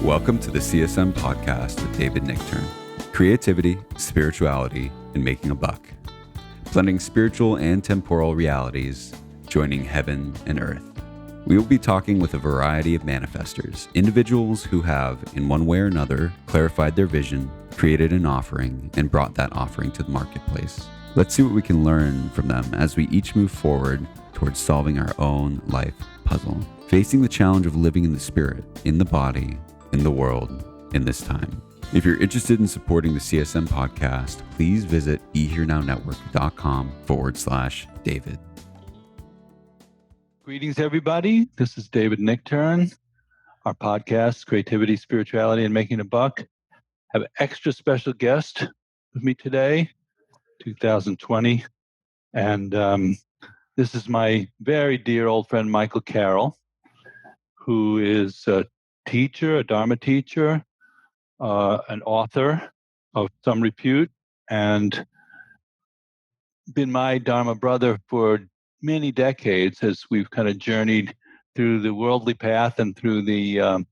Welcome to the CSM podcast with David Nichtern. Creativity, spirituality, and making a buck. Blending spiritual and temporal realities, joining heaven and earth. We will be talking with a variety of manifestors, individuals who have, in one way or another, clarified their vision, created an offering, and brought that offering to the marketplace. Let's see what we can learn from them as we each move forward towards solving our own life puzzle, facing the challenge of living in the spirit, in the body, in the world, in this time. If you're interested in supporting the CSM podcast, please visit BeHereNowNetwork.com/David. Greetings, everybody. This is David Nichtern. Our podcast, Creativity, Spirituality, and Making a Buck. I have an extra special guest with me today, 2020. And this is my very dear old friend, Michael Carroll, who is a teacher, a Dharma teacher, an author of some repute, and been my Dharma brother for many decades as we've kind of journeyed through the worldly path and through the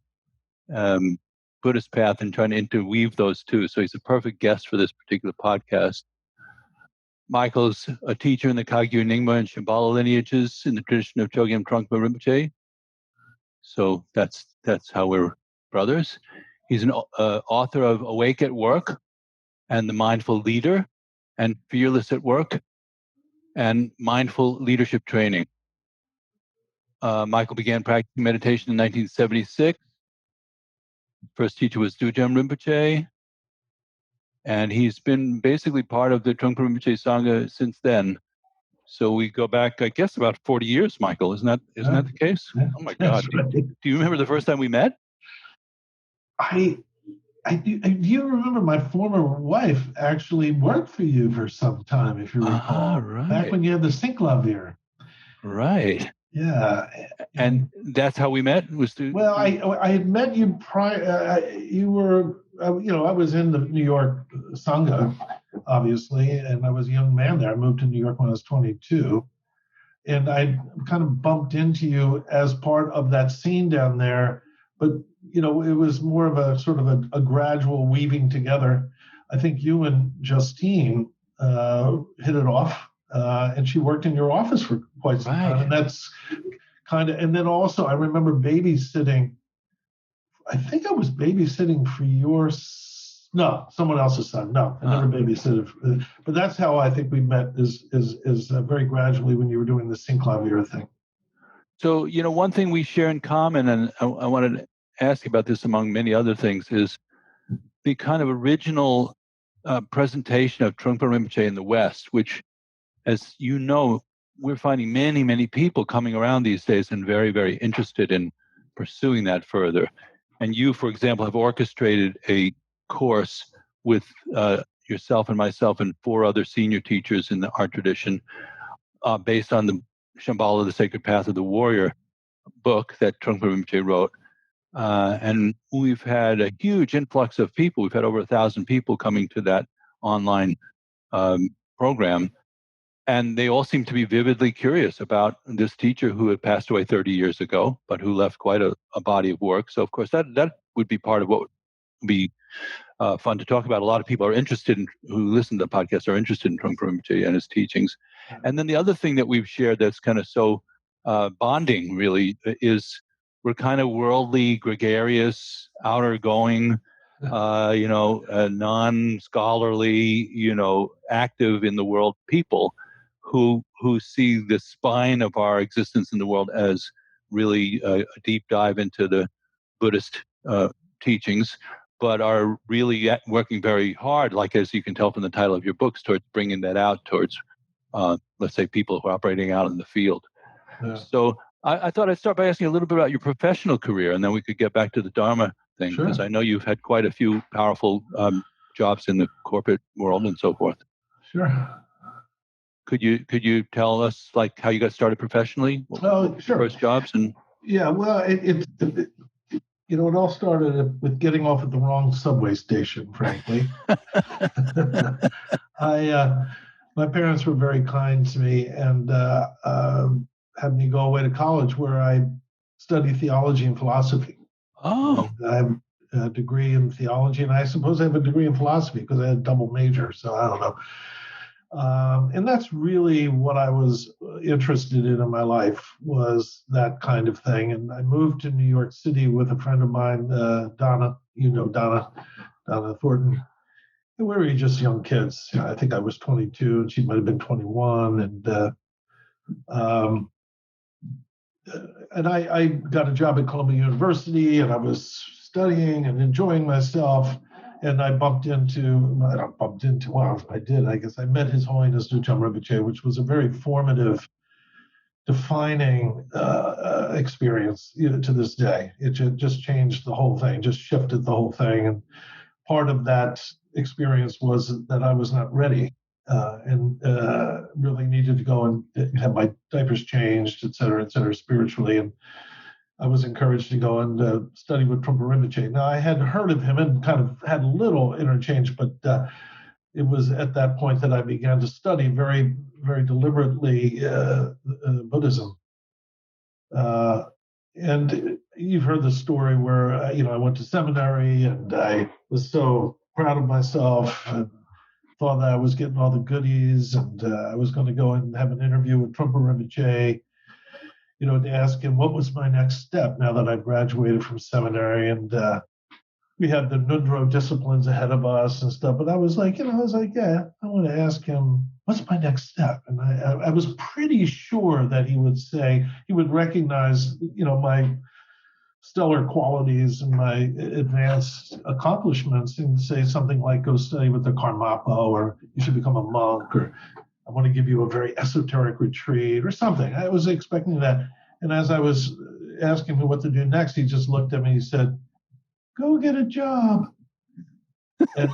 Buddhist path and trying to interweave those two. So he's a perfect guest for this particular podcast. Michael's a teacher in the Kagyu-Nyingma and Shambhala lineages in the tradition of Chögyam Trungpa Rinpoche. So that's how we're brothers. He's an author of Awake at Work and The Mindful Leader and Fearless at Work and Mindful Leadership Training. Michael began practicing meditation in 1976. First teacher was Chögyam Rinpoche, and he's been basically part of the Trungpa Rinpoche Sangha since then. So we go back, I guess, about 40 years, Michael. Isn't that the case? Yeah, Oh my God! Right. Do you remember the first time we met? I do remember my former wife actually worked for you for some time, if you recall. Right. Back when you had the Synclavier. Right. Yeah. And that's how we met? Well, I had met you prior. You were, I was in the New York Sangha, obviously, and I was a young man there. I moved to New York when I was 22. And I kind of bumped into you as part of that scene down there. But, it was more of a sort of a gradual weaving together. I think you and Justine hit it off. And she worked in your office for quite some time. And that's kind of, and then also I remember babysitting. I think I was babysitting for someone else's son. No, I never babysitted. But that's how I think we met is very gradually when you were doing the Synclavier thing. So, one thing we share in common, and I wanted to ask you about this among many other things, is the kind of original presentation of Trungpa Rinpoche in the West, which, as you know, we're finding many, many people coming around these days and very, very interested in pursuing that further. And you, for example, have orchestrated a course with yourself and myself and 4 other senior teachers in our tradition based on the Shambhala, The Sacred Path of the Warrior book that Trungpa Rinpoche wrote. And we've had a huge influx of people. We've had over 1,000 people coming to that online program. And they all seem to be vividly curious about this teacher who had passed away 30 years ago, but who left quite a body of work. So, of course, that would be part of what would be fun to talk about. A lot of people are interested who listen to the podcast are interested in Trungpa Rinpoche and his teachings. And then the other thing that we've shared that's kind of so bonding, really, is we're kind of worldly, gregarious, outer-going, non-scholarly, active in the world people who see the spine of our existence in the world as really a deep dive into the Buddhist teachings, but are really working very hard, like as you can tell from the title of your books, towards bringing that out towards, let's say, people who are operating out in the field. Yeah. So I thought I'd start by asking a little bit about your professional career, and then we could get back to the Dharma thing, because I know you've had quite a few powerful jobs in the corporate world and so forth. Sure. Could you tell us like how you got started professionally? Sure. First jobs and well, it all started with getting off at the wrong subway station, frankly. My parents were very kind to me and had me go away to college where I studied theology and philosophy. Oh. degree in theology, and I suppose I have a degree in philosophy because I had a double major, so I don't know. And that's really what I was interested in my life, was that kind of thing. And I moved to New York City with a friend of mine, Donna, Donna Thornton. And we were just young kids. I think I was 22 and she might have been 21. And I got a job at Columbia University, and I was studying and enjoying myself. And I bumped into, well, I did, I guess I met His Holiness Chögyam Rinpoche, which was a very formative, defining experience to this day. It just changed the whole thing, just shifted the whole thing. And part of that experience was that I was not ready and really needed to go and have my diapers changed, et cetera, spiritually. And I was encouraged to go and study with Trungpa Rinpoche. Now, I had heard of him and kind of had a little interchange, but it was at that point that I began to study very, very deliberately Buddhism. And you've heard the story where, I went to seminary and I was so proud of myself and thought that I was getting all the goodies, and I was going to go and have an interview with Trungpa Rinpoche, to ask him what was my next step now that I've graduated from seminary. And we had the Nundro disciplines ahead of us and stuff. But I was like, yeah, I want to ask him, what's my next step? And I was pretty sure that he would recognize, my stellar qualities and my advanced accomplishments and say something like, go study with the Karmapa, or you should become a monk, or I want to give you a very esoteric retreat or something. I was expecting that. And as I was asking him what to do next, he just looked at me and he said, go get a job. And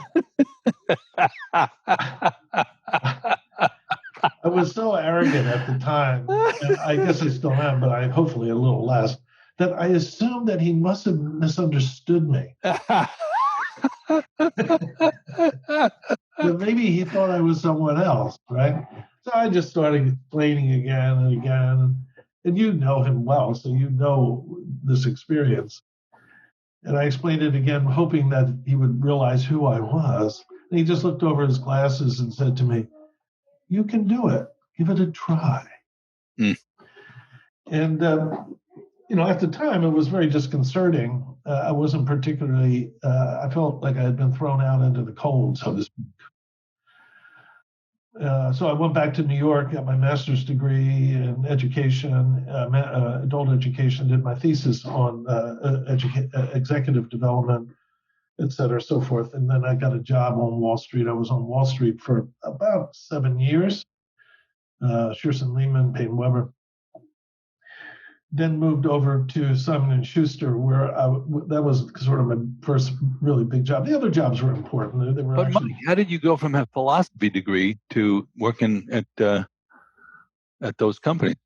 I was so arrogant at the time, and I guess I still am, but I hopefully a little less, that I assumed that he must have misunderstood me. So maybe he thought I was someone else, right? So I just started explaining again and again. And you know him well, so you know this experience. And I explained it again, hoping that he would realize who I was. And he just looked over his glasses and said to me, you can do it. Give it a try. Mm. And, at the time, it was very disconcerting. I wasn't particularly, I felt like I had been thrown out into the cold, so to speak. So I went back to New York, got my master's degree in education, adult education, did my thesis on executive development, et cetera, so forth. And then I got a job on Wall Street. I was on Wall Street for about 7 years, Shearson Lehman, Payne Weber. Then moved over to Simon & Schuster, where that was sort of my first really big job. The other jobs were important. They were but Mike, how did you go from a philosophy degree to working at those companies?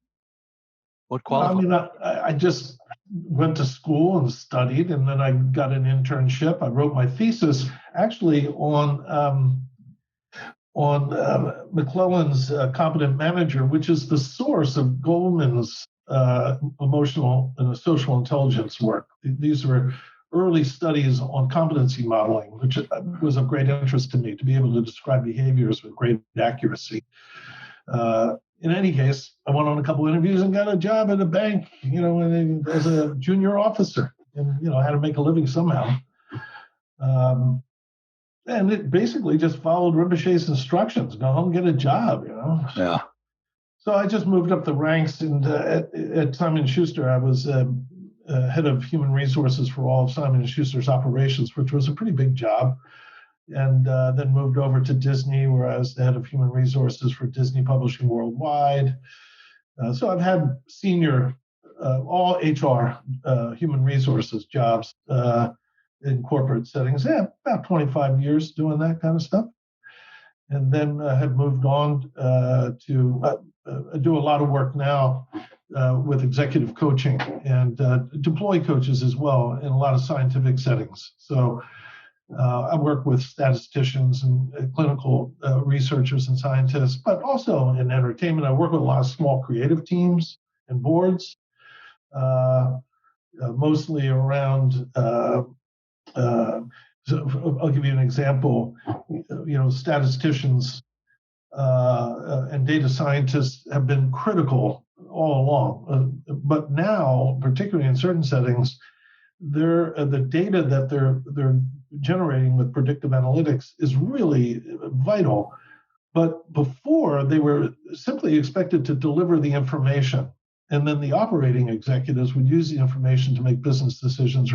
What qualified? Well, I just went to school and studied, and then I got an internship. I wrote my thesis actually on McClellan's Competent Manager, which is the source of Goldman's emotional and social intelligence work. These were early studies on competency modeling, which was of great interest to me, to be able to describe behaviors with great accuracy. In any case, I went on a couple of interviews and got a job at a bank, as a junior officer, and I had to make a living somehow. And it basically just followed Rinpoche's instructions: go home, get a job. Yeah. So I just moved up the ranks, and at Simon & Schuster, I was head of human resources for all of Simon & Schuster's operations, which was a pretty big job. And then moved over to Disney, where I was the head of human resources for Disney Publishing Worldwide. So I've had senior, all HR, human resources jobs in corporate settings. Yeah, about 25 years doing that kind of stuff. And then have moved on to do a lot of work now with executive coaching and deploy coaches as well in a lot of scientific settings. So I work with statisticians and clinical researchers and scientists, but also in entertainment. I work with a lot of small creative teams and boards, mostly around So I'll give you an example. Statisticians and data scientists have been critical all along, but now, particularly in certain settings, the data that they're generating with predictive analytics is really vital. But before, they were simply expected to deliver the information, and then the operating executives would use the information to make business decisions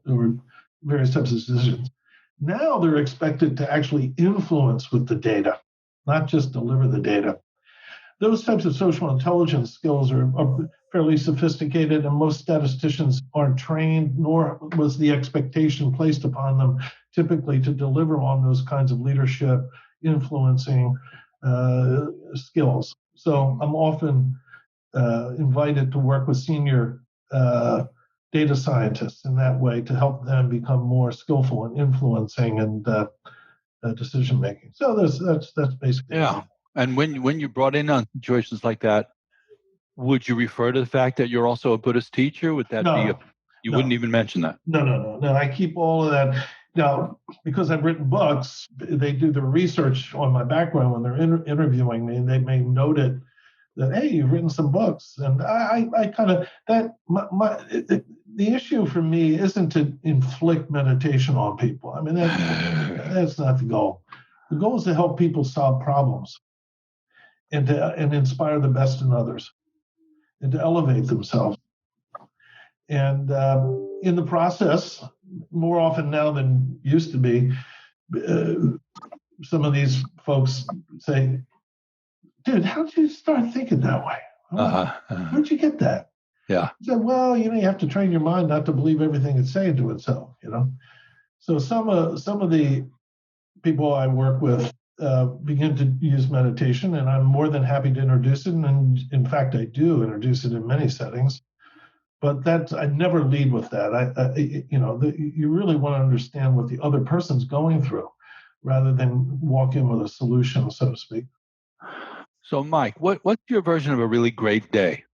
or various types of decisions. Now they're expected to actually influence with the data, not just deliver the data. Those types of social intelligence skills are fairly sophisticated, and most statisticians aren't trained, nor was the expectation placed upon them typically to deliver on those kinds of leadership, influencing skills. So I'm often invited to work with senior data scientists in that way to help them become more skillful in influencing and decision making. So that's basically it. And when you're brought in on situations like that, would you refer to the fact that you're also a Buddhist teacher? Would that be you wouldn't even mention that? No. I keep all of that. Now, because I've written books, they do the research on my background when they're interviewing me, and they may note it that, hey, you've written some books. And I kind of, the issue for me isn't to inflict meditation on people. I mean, that's not the goal. The goal is to help people solve problems and inspire the best in others and to elevate themselves. And in the process, more often now than used to be, some of these folks say, dude, how did you start thinking that way? Where'd you get that? Yeah. I said, well, you have to train your mind not to believe everything it's saying to itself, So some of the people I work with begin to use meditation, and I'm more than happy to introduce it. And in fact, I do introduce it in many settings. But I never lead with that. You really want to understand what the other person's going through, rather than walk in with a solution, so to speak. So, Mike, what's your version of a really great day?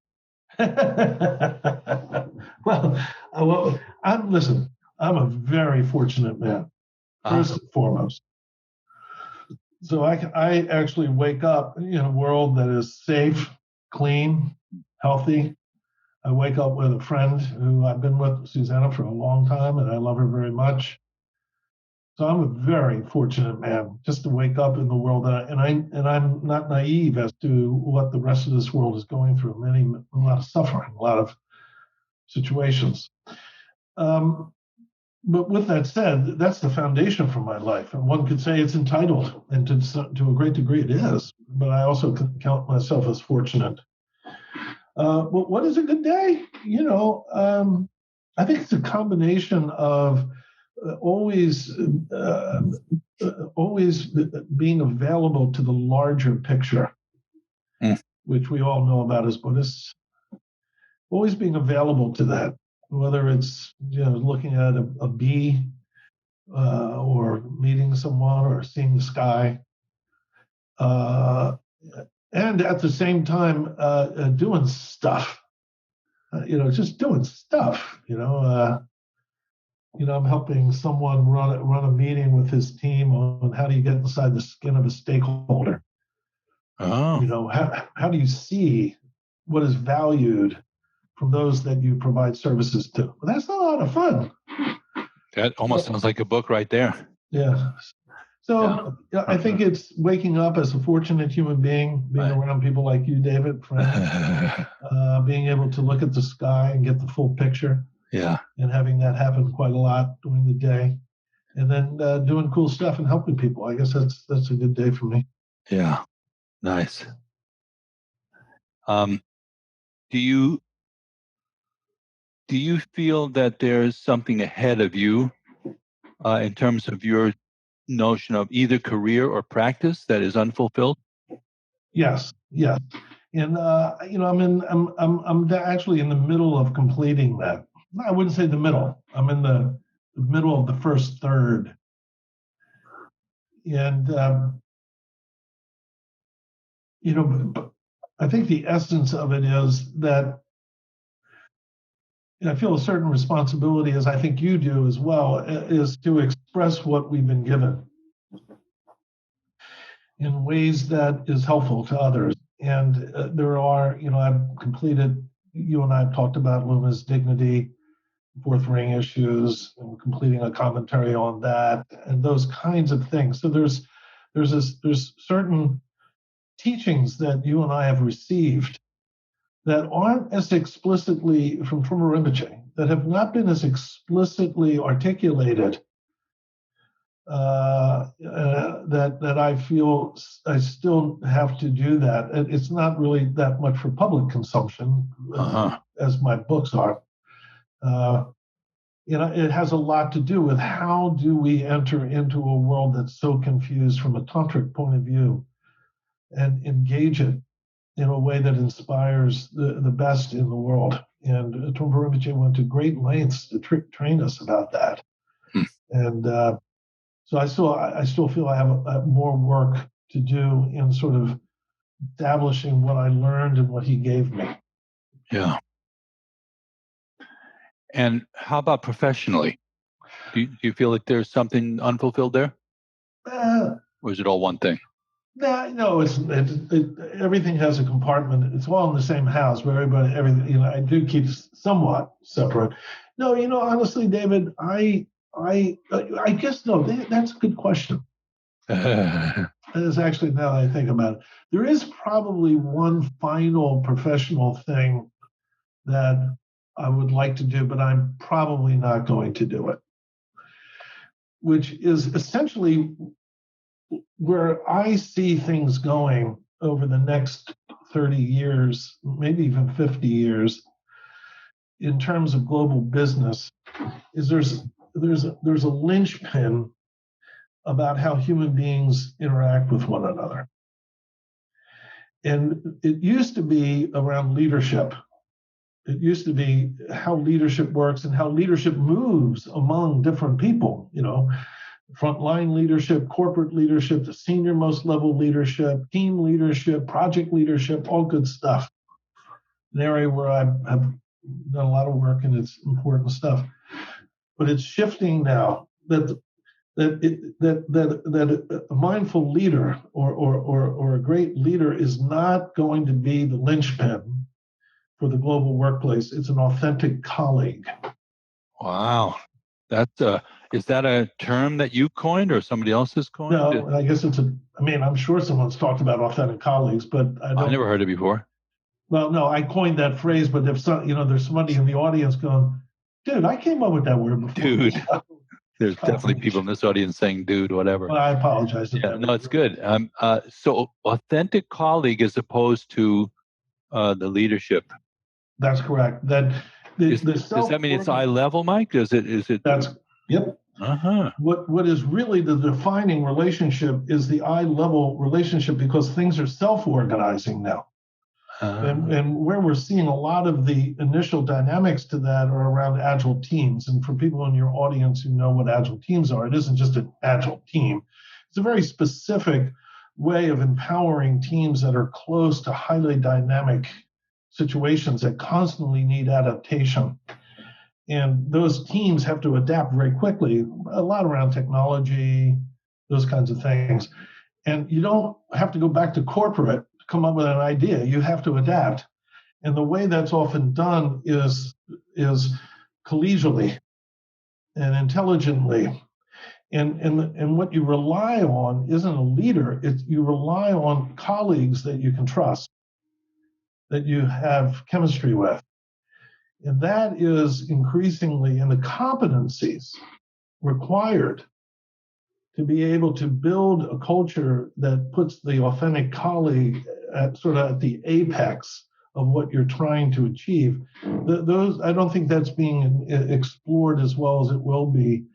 Well, I'm a very fortunate man, first and foremost. So I actually wake up in a world that is safe, clean, healthy. I wake up with a friend who I've been with, Susanna, for a long time, and I love her very much. So I'm a very fortunate man just to wake up in the world, and I'm not naive as to what the rest of this world is going through. A lot of suffering, a lot of situations. But with that said, that's the foundation for my life, and one could say it's entitled, and to a great degree it is. But I also count myself as fortunate. But what is a good day? I think it's a combination of always being available to the larger picture, which we all know about as Buddhists. Always being available to that, whether it's looking at a bee or meeting someone or seeing the sky, and at the same time doing stuff. Just doing stuff. I'm helping someone run a meeting with his team on how do you get inside the skin of a stakeholder. Oh. How do you see what is valued from those that you provide services to? Well, that's a lot of fun. That almost sounds like a book right there. Yeah. So I think it's waking up as a fortunate human being, being around people like you, David, friends, being able to look at the sky and get the full picture. Yeah. And having that happen quite a lot during the day. And then doing cool stuff and helping people. I guess that's a good day for me. Yeah. Nice. Do you feel that there's something ahead of you in terms of your notion of either career or practice that is unfulfilled? Yes. And I'm actually in the middle of completing that. I wouldn't say the middle. I'm in the middle of the first third. And I think the essence of it is that I feel a certain responsibility, as I think you do as well, is to express what we've been given in ways that is helpful to others. And there are, I've completed, you and I have talked about Luna's dignity, fourth ring issues, and completing a commentary on that, and those kinds of things. So there's certain teachings that you and I have received that aren't as explicitly from Trungpa Rinpoche, that have not been as explicitly articulated, that I feel I still have to do that. It's not really that much for public consumption, as my books are. It has a lot to do with how do we enter into a world that's so confused from a tantric point of view and engage it in a way that inspires the best in the world. And Trungpa Rinpoche went to great lengths to train us about that. And so I still feel I have more work to do in sort of establishing what I learned and what he gave me. Yeah. And how about professionally? Do you feel like there's something unfulfilled there? Or is it all one thing? No, everything has a compartment. It's all in the same house where everything, I do keep somewhat separate. No, honestly, David, I guess, no, that's a good question. It's actually, now that I think about it, there is probably one final professional thing that I would like to do, but I'm probably not going to do it, which is essentially where I see things going over the next 30 years, maybe even 50 years, in terms of global business, is there's a lynchpin about how human beings interact with one another. And it used to be around leadership. It used to be how leadership works and how leadership moves among different people, frontline leadership, corporate leadership, the senior most level leadership, team leadership, project leadership, all good stuff. An area where I have done a lot of work and it's important stuff. But it's shifting now that a mindful leader or a great leader is not going to be the linchpin for the global workplace. It's an authentic colleague. Wow. Is that a term that you coined or somebody else has coined? No, I guess I'm sure someone's talked about authentic colleagues, but I never heard it before. Well, no, I coined that phrase, but if there's somebody in the audience going, dude, I came up with that word before. Dude. There's definitely people in this audience saying dude, whatever. Well, I apologize. No, it's good. So authentic colleague as opposed to the leadership. That's correct. Does that mean it's eye level, Mike? Is it? Yep. What is really the defining relationship is the eye level relationship, because things are self-organizing now. And where we're seeing a lot of the initial dynamics to that are around agile teams. And for people in your audience who know what agile teams are, it isn't just an agile team. It's a very specific way of empowering teams that are close to highly dynamic situations that constantly need adaptation. And those teams have to adapt very quickly, a lot around technology, those kinds of things. And you don't have to go back to corporate come up with an idea. You have to adapt. And the way that's often done is collegially and intelligently. And what you rely on isn't a leader, you rely on colleagues that you can trust, that you have chemistry with. And that is increasingly in the competencies required to be able to build a culture that puts the authentic colleague at the apex of what you're trying to achieve. Those, I don't think that's being explored as well as it will be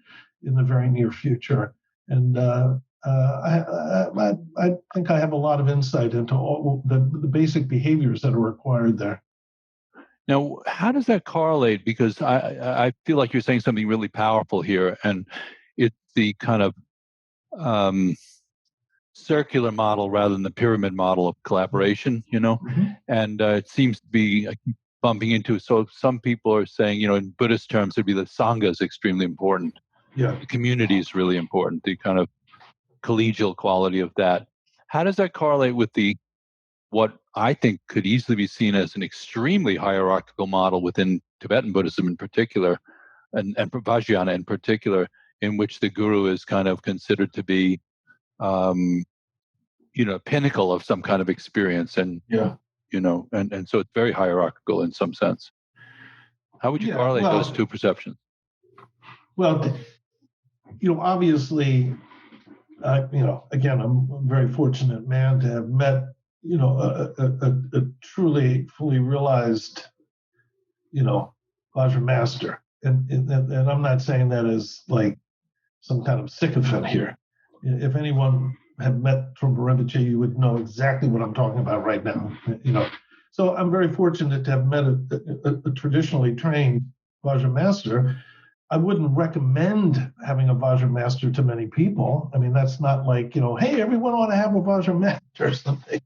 in the very near future. And I think I have a lot of insight into all the basic behaviors that are required there. Now, how does that correlate? Because I feel like you're saying something really powerful here, and it's the kind of circular model rather than the pyramid model of collaboration, Mm-hmm. And it seems to be, I keep bumping into. So some people are saying, in Buddhist terms, it'd be the Sangha is extremely important. Yeah. The community is really important, the kind of collegial quality of that. How does that correlate with what I think could easily be seen as an extremely hierarchical model within Tibetan Buddhism in particular, and Vajrayana in particular, in which the guru is kind of considered to be, pinnacle of some kind of experience, and and so it's very hierarchical in some sense. How would you correlate those two perceptions? Well, obviously, again, I'm a very fortunate man to have met, a truly fully realized, Vajra master, and I'm not saying that as like some kind of sycophant here. If anyone had met Trungpa Rinpoche, you would know exactly what I'm talking about right now. So I'm very fortunate to have met a traditionally trained Vajra master. I wouldn't recommend having a Vajra master to many people. I mean, that's not like, hey, everyone ought to have a Vajra master or something.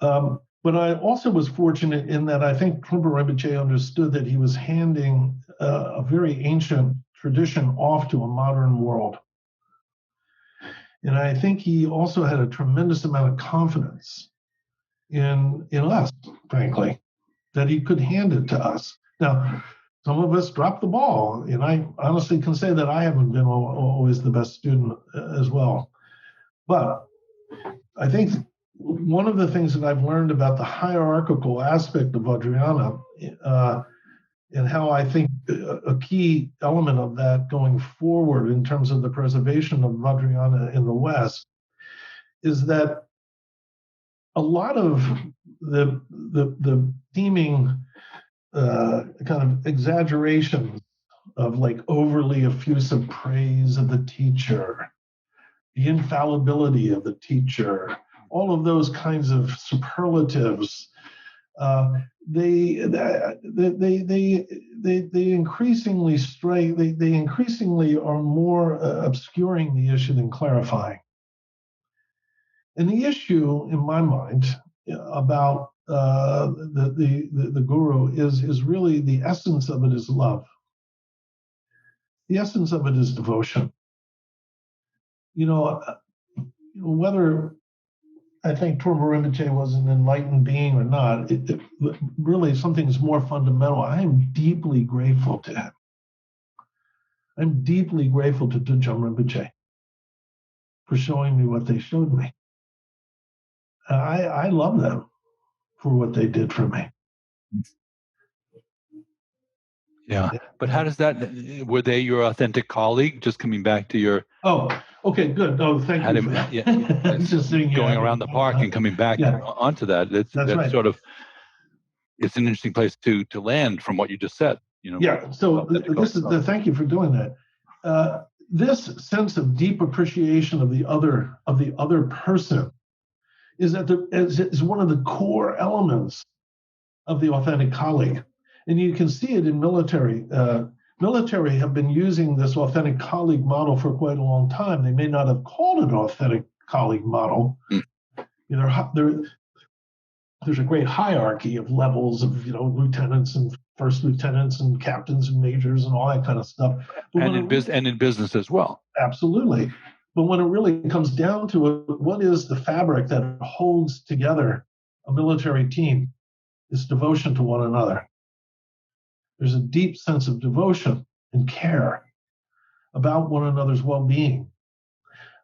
But I also was fortunate in that I think Trungpa Rinpoche understood that he was handing a very ancient tradition off to a modern world. And I think he also had a tremendous amount of confidence in us, frankly, that he could hand it to us. Now, some of us dropped the ball, and I honestly can say that I haven't been always the best student as well. But I think one of the things that I've learned about the hierarchical aspect of Vajrayana, and how I think a key element of that going forward in terms of the preservation of Vajrayana in the West, is that a lot of the seeming kind of exaggerations of like overly effusive praise of the teacher, the infallibility of the teacher, all of those kinds of superlatives, they increasingly stray. They increasingly are more obscuring the issue than clarifying. And the issue, in my mind, about the guru is really the essence of it is love. The essence of it is devotion. Whether I think Trungpa Rinpoche was an enlightened being or not, it really something's more fundamental. I am deeply grateful to him. I'm deeply grateful to Chögyam Rinpoche for showing me what they showed me. I love them for what they did for me. Yeah. But how does that, were they your authentic colleague? Just coming back to your... Oh, okay, good. Oh, thank you for that. Yeah, just going around the park and coming back onto that. That's right. Sort of, it's an interesting place to land from what you just said. Yeah, so this is thank you for doing that. This sense of deep appreciation of the other person is one of the core elements of the authentic colleague. And you can see it in military. Military have been using this authentic colleague model for quite a long time. They may not have called it an authentic colleague model. There's a great hierarchy of levels of lieutenants and first lieutenants and captains and majors and all that kind of stuff. And in business as well. Absolutely. But when it really comes down to it, what is the fabric that holds together a military team? It's devotion to one another. There's a deep sense of devotion and care about one another's well-being,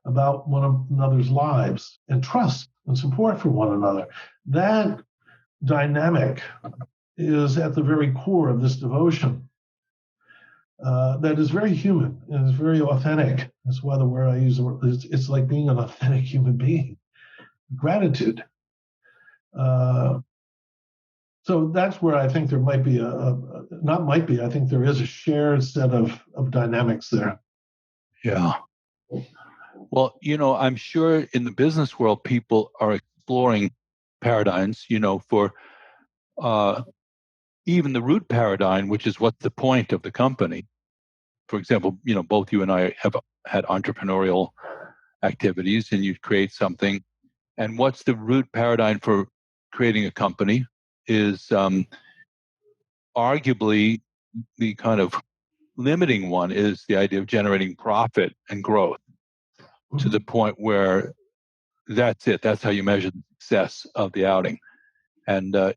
about one another's lives, and trust and support for one another. That dynamic is at the very core of this devotion. That is very human and is very authentic. That's why the word I use, it's like being an authentic human being. Gratitude. So that's where I think there might be I think there is a shared set of dynamics there. Yeah. Well, I'm sure in the business world, people are exploring paradigms, for even the root paradigm, which is what's the point of the company. For example, both you and I have had entrepreneurial activities, and you create something. And what's the root paradigm for creating a company? is arguably the kind of limiting one is the idea of generating profit and growth to the point where that's it. That's how you measure the success of the outing. And I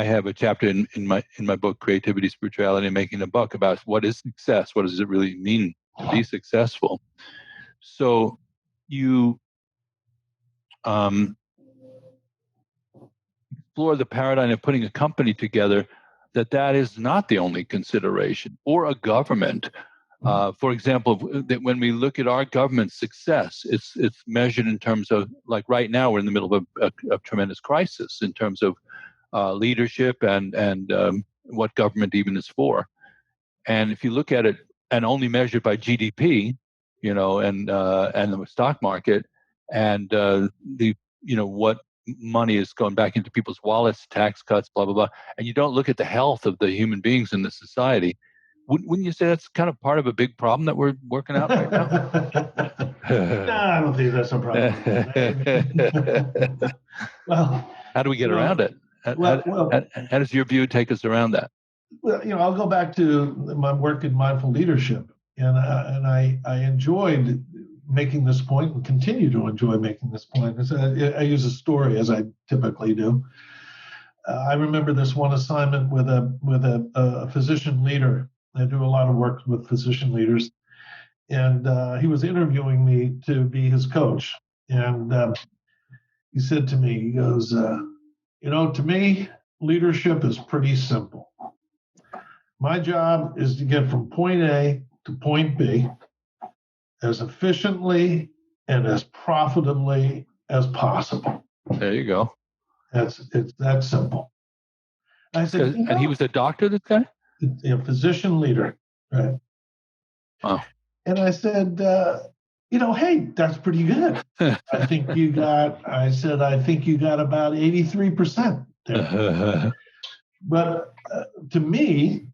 have a chapter in my book, Creativity, Spirituality, and Making a Buck, about what is success. What does it really mean to be successful? So you explore the paradigm of putting a company together, that is not the only consideration, or a government. For example, that when we look at our government's success, it's measured in terms of, like right now, we're in the middle of a tremendous crisis in terms of leadership and what government even is for. And if you look at it and only measured by GDP, and the stock market, and what money is going back into people's wallets, tax cuts, blah blah blah, and you don't look at the health of the human beings in the society, wouldn't you say that's kind of part of a big problem that we're working out right now? No, I don't think that's a problem. Well, how do we get around it? How does your view take us around that? Well, I'll go back to my work in mindful leadership, and I enjoyed making this point and continue to enjoy making this point. I use a story, as I typically do. I remember this one assignment with a physician leader. I do a lot of work with physician leaders, and he was interviewing me to be his coach. And he said to me, he goes, to me, leadership is pretty simple. My job is to get from point A to point B as efficiently and as profitably as possible. There you go. It's that simple. I said, and he was a doctor, this guy? Physician leader, right? Wow. And I said, hey, that's pretty good. I think you got about 83% there. But to me,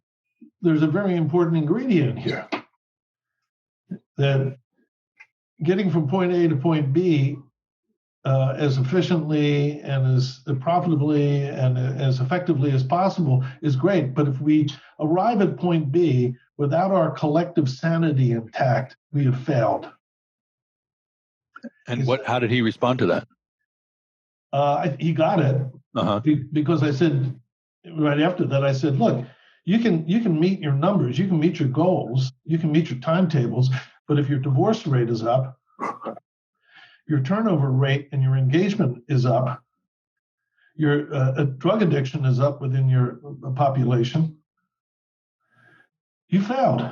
there's a very important ingredient here, that getting from point A to point B as efficiently and as profitably and as effectively as possible is great. But if we arrive at point B without our collective sanity intact, we have failed. And how did he respond to that? He got it, because I said, right after that, I said, look, you can meet your numbers, you can meet your goals, you can meet your timetables, but if your divorce rate is up, your turnover rate and your engagement is up, your drug addiction is up within your population, you failed.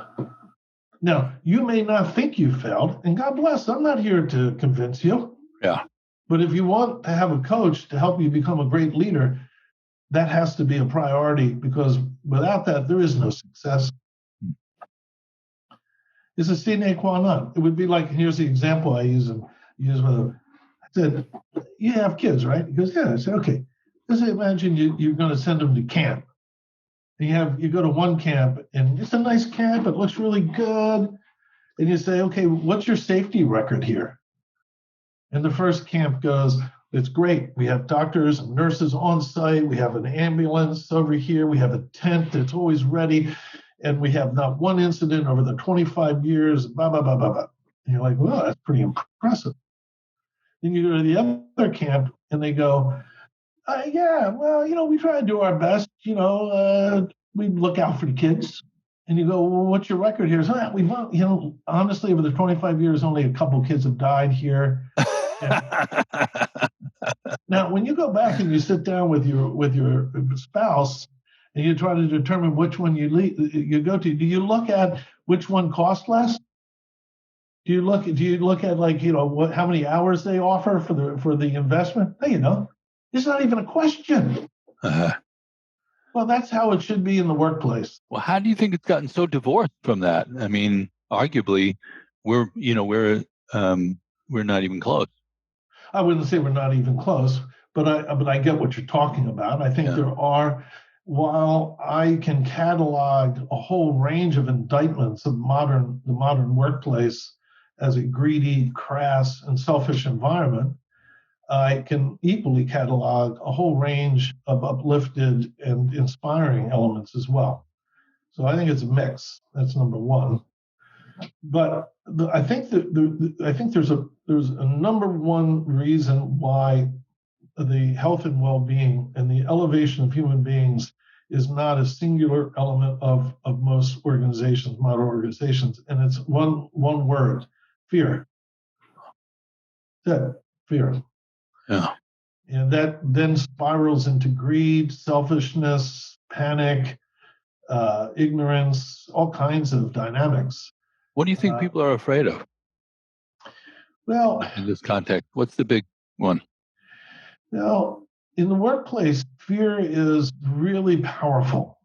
Now, you may not think you failed, and God bless, I'm not here to convince you. Yeah. But if you want to have a coach to help you become a great leader, that has to be a priority, because without that, there is no success. It's a sine qua non. It would be like, here's the example I use with I said, you have kids, right? He goes, yeah. I said, okay. Let's imagine you're going to send them to camp. And you go to one camp, and it's a nice camp. It looks really good. And you say, okay, what's your safety record here? And the first camp goes, it's great. We have doctors and nurses on site. We have an ambulance over here. We have a tent that's always ready. And we have not one incident over the 25 years, blah, blah, blah, blah, blah. And you're like, well, that's pretty impressive. Then you go to the other camp, and they go, yeah, well, we try to do our best. We look out for the kids. And you go, well, what's your record here? So, we've, honestly, over the 25 years, only a couple kids have died here. Now, when you go back and you sit down with your spouse and you try to determine which one you go to, do you look at which one costs less? Do you look at like, how many hours they offer for the investment? No, it's not even a question. Well, that's how it should be in the workplace. Well, how do you think it's gotten so divorced from that? I mean, arguably, we're not even close. I wouldn't say we're not even close, but I get what you're talking about. I think there are, while I can catalog a whole range of indictments of the modern workplace as a greedy, crass, and selfish environment, I can equally catalog a whole range of uplifted and inspiring elements as well. So I think it's a mix. That's number one. But I think there's a number one reason why the health and well-being and the elevation of human beings is not a singular element of most organizations, modern organizations, and it's one word: fear. That's it, fear. Yeah. And that then spirals into greed, selfishness, panic, ignorance, all kinds of dynamics. What do you think people are afraid of? Well, in this context, what's the big one? Well, in the workplace, fear is really powerful.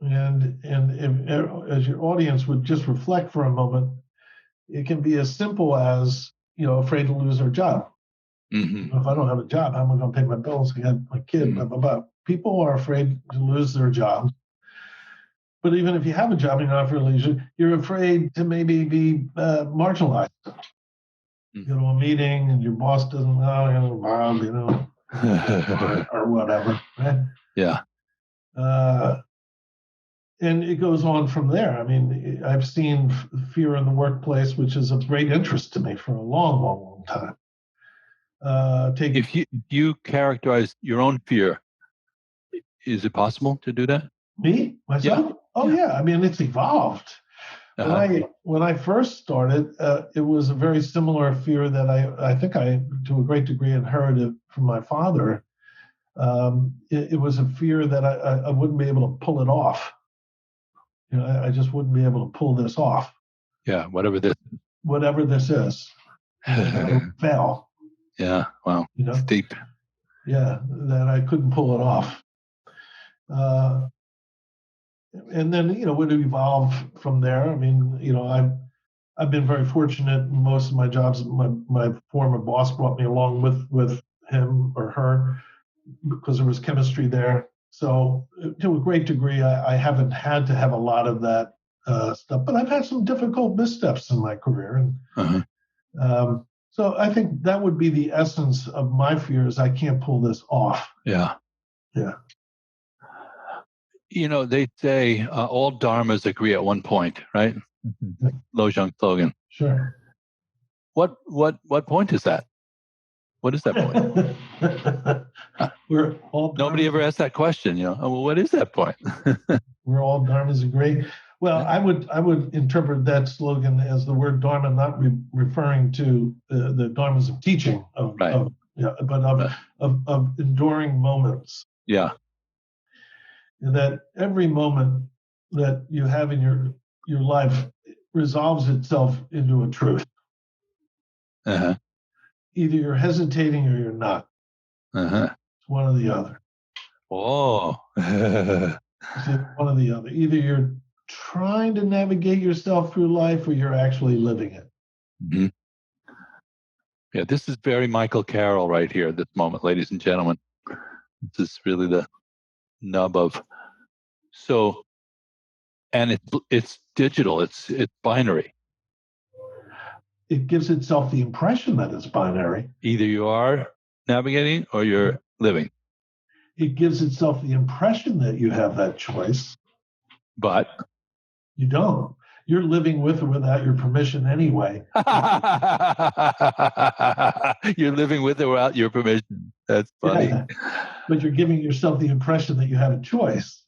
And if, as your audience would just reflect for a moment, it can be as simple as, afraid to lose their job. Mm-hmm. If I don't have a job, how am I going to pay my bills? I got my kid, blah, blah, blah. People are afraid to lose their jobs. But even if you have a job and you're not for leisure, you're afraid to maybe be marginalized. You go to a meeting and your boss doesn't know, Bob, or whatever, right? Yeah. And it goes on from there. I mean, I've seen fear in the workplace, which is of great interest to me for a long, long, long time. If you characterize your own fear, is it possible to do that? Me? Myself? Yeah. Oh, yeah. I mean, it's evolved. When I first started, it was a very similar fear that I think I, to a great degree, inherited from my father. It was a fear that I wouldn't be able to pull it off. I just wouldn't be able to pull this off. Yeah, whatever this is. Fail. Yeah, wow. It's deep. Yeah, that I couldn't pull it off. And then, it would evolve from there. I mean, I've been very fortunate in most of my jobs. My former boss brought me along with him or her because there was chemistry there. So to a great degree, I haven't had to have a lot of that stuff, but I've had some difficult missteps in my career. And so I think that would be the essence of my fears. I can't pull this off. Yeah. Yeah. They say all dharmas agree at one point, right? Mm-hmm. Lojong slogan. Sure. What point is that? What is that point? Nobody ever asked that question. Well, what is that point? We're all dharmas agree. Well, I would interpret that slogan as the word dharma not referring to the dharmas of teaching, but of enduring moments. Yeah. And that every moment that you have in your life resolves itself into a truth. Uh-huh. Either you're hesitating or you're not. Uh-huh. It's one or the other. Oh. It's one or the other. Either you're trying to navigate yourself through life or you're actually living it. Mm-hmm. Yeah, this is very Michael Carroll right here at this moment, ladies and gentlemen. This is really the nub of. So, and it's digital. It's binary. It gives itself the impression that it's binary. Either you are navigating or you're living. It gives itself the impression that you have that choice. But you don't. You're living with or without your permission anyway. You're living with or without your permission. That's funny. Yeah. But you're giving yourself the impression that you have a choice,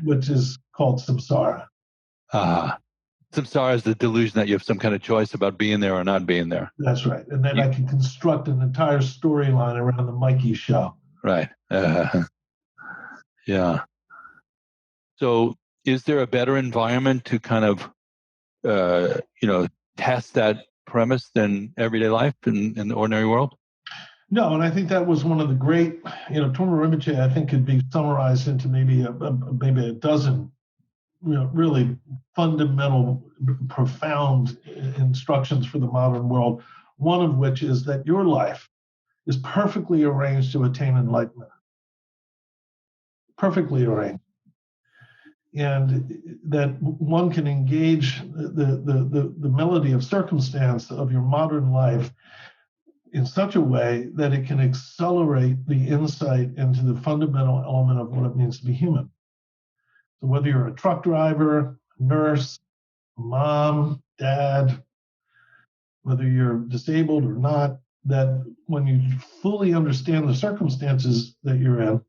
which is called samsara. Samsara is the delusion that you have some kind of choice about being there or not being there. That's right. And then I can construct an entire storyline around the Mikey show. Right. Yeah. So is there a better environment to kind of, test that premise than everyday life in the ordinary world? No, and I think that was one of the great, Trungpa Rinpoche, I think could be summarized into maybe a dozen, really fundamental, profound instructions for the modern world. One of which is that your life is perfectly arranged to attain enlightenment. Perfectly arranged. And that one can engage the melody of circumstance of your modern life in such a way that it can accelerate the insight into the fundamental element of what it means to be human. So whether you're a truck driver, nurse, mom, dad, whether you're disabled or not, that when you fully understand the circumstances that you're in,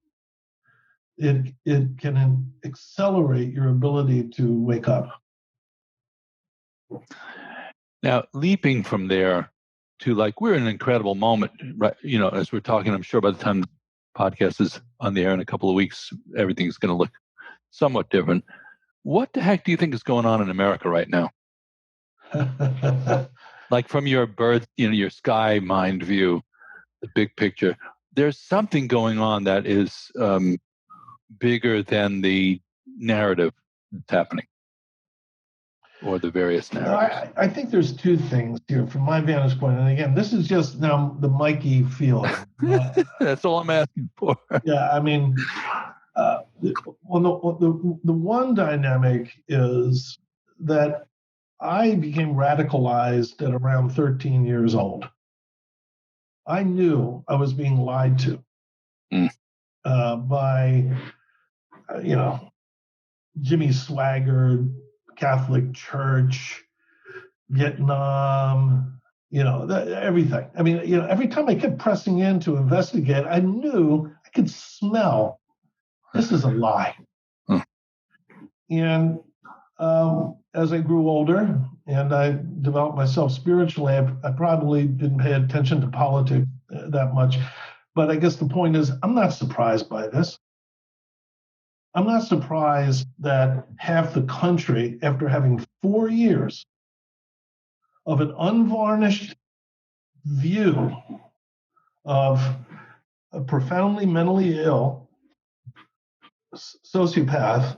it can accelerate your ability to wake up. Now, leaping from there to like, we're in an incredible moment, right? You know, as we're talking, I'm sure by the time the podcast is on the air in a couple of weeks, everything's going to look somewhat different. What the heck do you think is going on in America right now? Like from your birth, you know, your sky mind view, the big picture, there's something going on that is bigger than the narrative that's happening, or the various narratives. I think there's two things here from my vantage point. And again, this is just now the Mikey feeling. That's all I'm asking for. Yeah, I mean, the one dynamic is that I became radicalized at around 13 years old. I knew I was being lied to by, Jimmy Swaggart, Catholic Church, Vietnam, everything. I mean, every time I kept pressing in to investigate, I knew I could smell this is a lie. And as I grew older and I developed myself spiritually, I probably didn't pay attention to politics that much. But I guess the point is, I'm not surprised by this. I'm not surprised that half the country, after having 4 years of an unvarnished view of a profoundly mentally ill sociopath,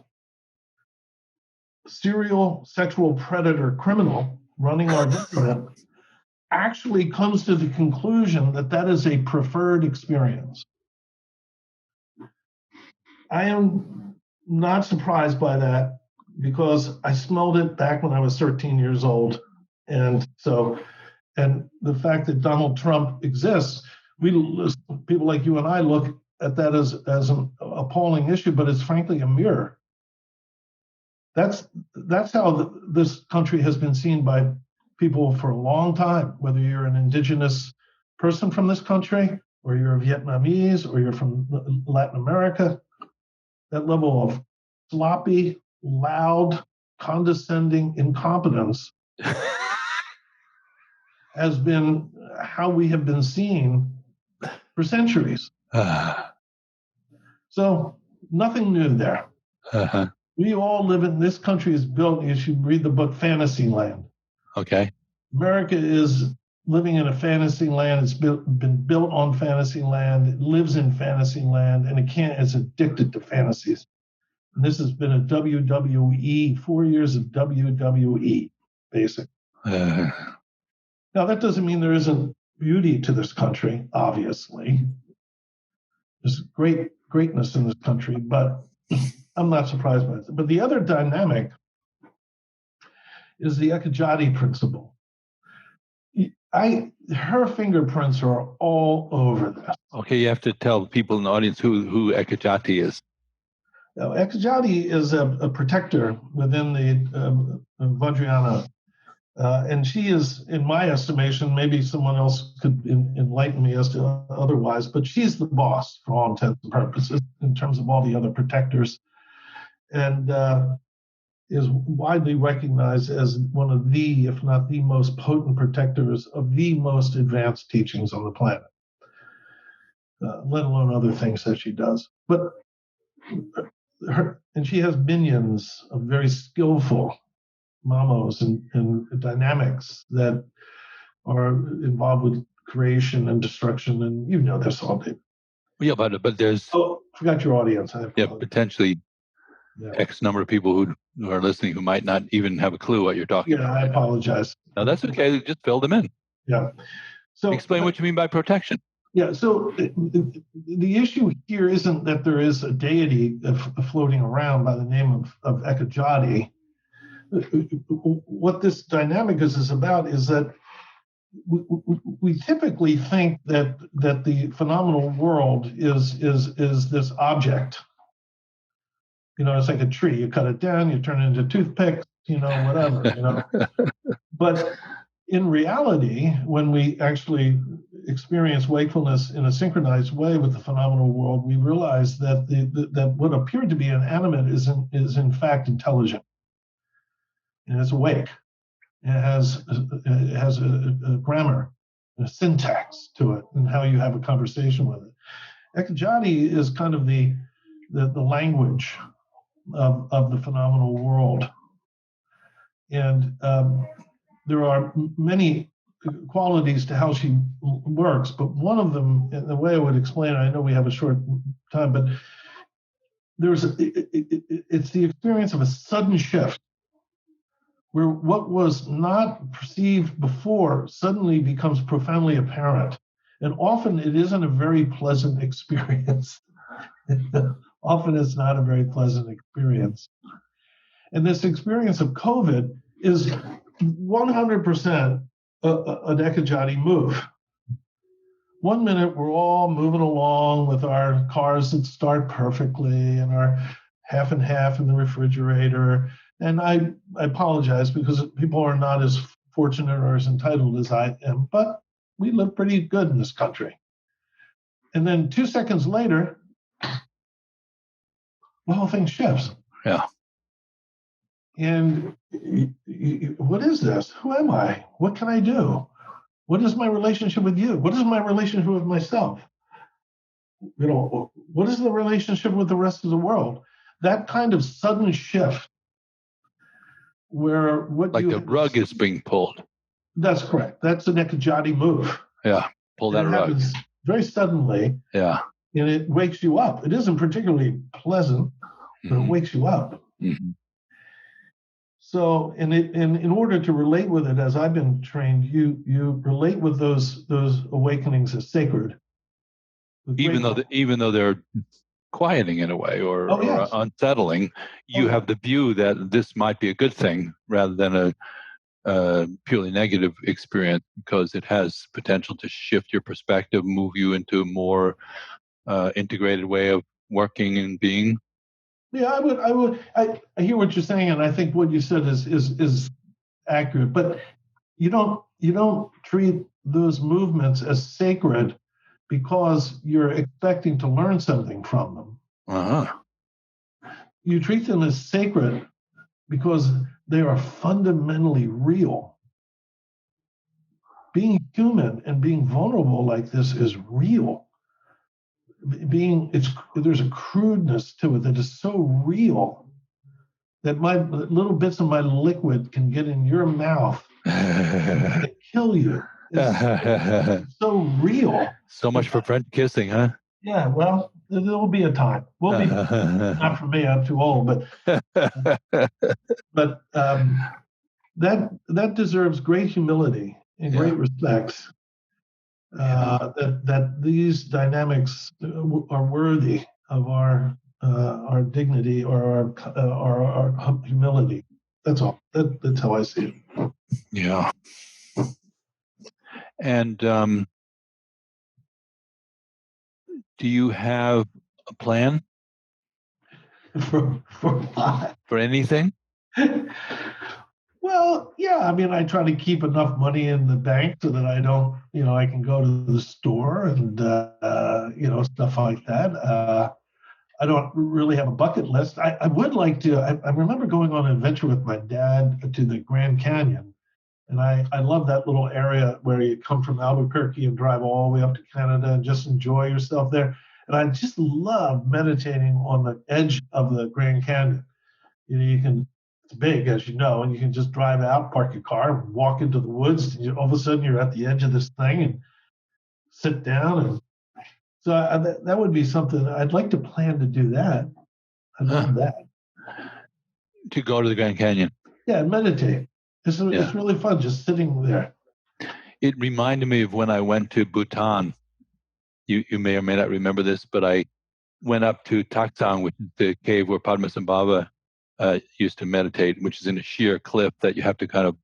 serial sexual predator criminal running our government, actually comes to the conclusion that that is a preferred experience. I am not surprised by that because I smelled it back when I was 13 years old. And the fact that Donald Trump exists, people like you and I look at that as an appalling issue, but it's frankly a mirror. That's how this country has been seen by people for a long time, whether you're an indigenous person from this country, or you're a Vietnamese, or you're from Latin America. That level of sloppy, loud, condescending incompetence has been how we have been seen for centuries. So nothing new there. We all live in, this country is built, you should read the book Fantasyland. Okay. America is living in a fantasy land. It's been built on fantasy land. It lives in fantasy land, and it's addicted to fantasies. And this has been a WWE, 4 years of WWE, basically. Now, that doesn't mean there isn't beauty to this country, obviously. There's greatness in this country, but I'm not surprised by it. But the other dynamic is the Ekajati principle. Her fingerprints are all over this. Okay, you have to tell people in the audience who Ekajati is. Now, Ekajati is a protector within the Vajrayana, and she is, in my estimation, maybe someone else could enlighten me as to otherwise, but she's the boss for all intents and purposes in terms of all the other protectors, and is widely recognized as one of the, if not the most potent protectors of the most advanced teachings on the planet, let alone other things that she does. But and she has minions of very skillful mamos and dynamics that are involved with creation and destruction, and you know this all, David. Yeah, but there's... Oh, forgot your audience. Potentially X number of people who are listening who might not even have a clue what you're talking about. Yeah, I apologize. No, that's okay. Just fill them in. Yeah. So explain what you mean by protection. Yeah, so the issue here isn't that there is a deity floating around by the name of Ekajati. What this dynamic is about is that we typically think that the phenomenal world is this object. It's like a tree. You cut it down, you turn it into toothpicks, whatever. But in reality, when we actually experience wakefulness in a synchronized way with the phenomenal world, we realize that that what appeared to be inanimate is in fact intelligent, and it's awake. It has a grammar, a syntax to it, and how you have a conversation with it. Ekajati is kind of the language of the phenomenal world, and there are many qualities to how she works, but one of them, and the way I would explain it, I know we have a short time, but it's the experience of a sudden shift where what was not perceived before suddenly becomes profoundly apparent. And often it isn't a very pleasant experience. Often it's not a very pleasant experience. And this experience of COVID is 100% an Ekajati move. 1 minute, we're all moving along with our cars that start perfectly and our half and half in the refrigerator. And I apologize because people are not as fortunate or as entitled as I am, but we live pretty good in this country. And then 2 seconds later, the whole thing shifts. Yeah. And what is this? Who am I? What can I do? What is my relationship with you? What is my relationship with myself? What is the relationship with the rest of the world? That kind of sudden shift where like the rug is being pulled. That's correct. That's an Ekajati move. Yeah, pull that rug. Happens very suddenly. Yeah. And it wakes you up. It isn't particularly pleasant, but it wakes you up. Mm-hmm. So, in order to relate with it, as I've been trained, you relate with those awakenings as sacred. Even though they're quieting in a way or unsettling, you have the view that this might be a good thing rather than a purely negative experience, because it has potential to shift your perspective, move you into a more integrated way of working and being. Yeah, I hear what you're saying, and I think what you said is accurate. But you don't treat those movements as sacred because you're expecting to learn something from them. Uh-huh. You treat them as sacred because they are fundamentally real. Being human and being vulnerable like this is real. There's a crudeness to it that is so real that my little bits of my liquid can get in your mouth and kill you. It's so real. So much for French kissing, huh? Yeah, well, there will be a time. We'll be not for me. I'm too old, but that deserves great humility and great respect. That these dynamics are worthy of our dignity or our humility. That's all. That's how I see it. Yeah. And do you have a plan for what? For anything? Well, yeah. I mean, I try to keep enough money in the bank so that I don't, I can go to the store and stuff like that. I don't really have a bucket list. I would like to. I remember going on an adventure with my dad to the Grand Canyon, and I love that little area where you come from Albuquerque and drive all the way up to Canada and just enjoy yourself there. And I just love meditating on the edge of the Grand Canyon. It's big, as you know, and you can just drive out, park your car, and walk into the woods. And all of a sudden, you're at the edge of this thing and sit down. And so that would be something I'd like to plan to do. That I love that. To go to the Grand Canyon. Yeah, and meditate. It's really fun just sitting there. It reminded me of when I went to Bhutan. You may or may not remember this, but I went up to Taktang, which is the cave where Padmasambhava used to meditate, which is in a sheer cliff that you have to kind of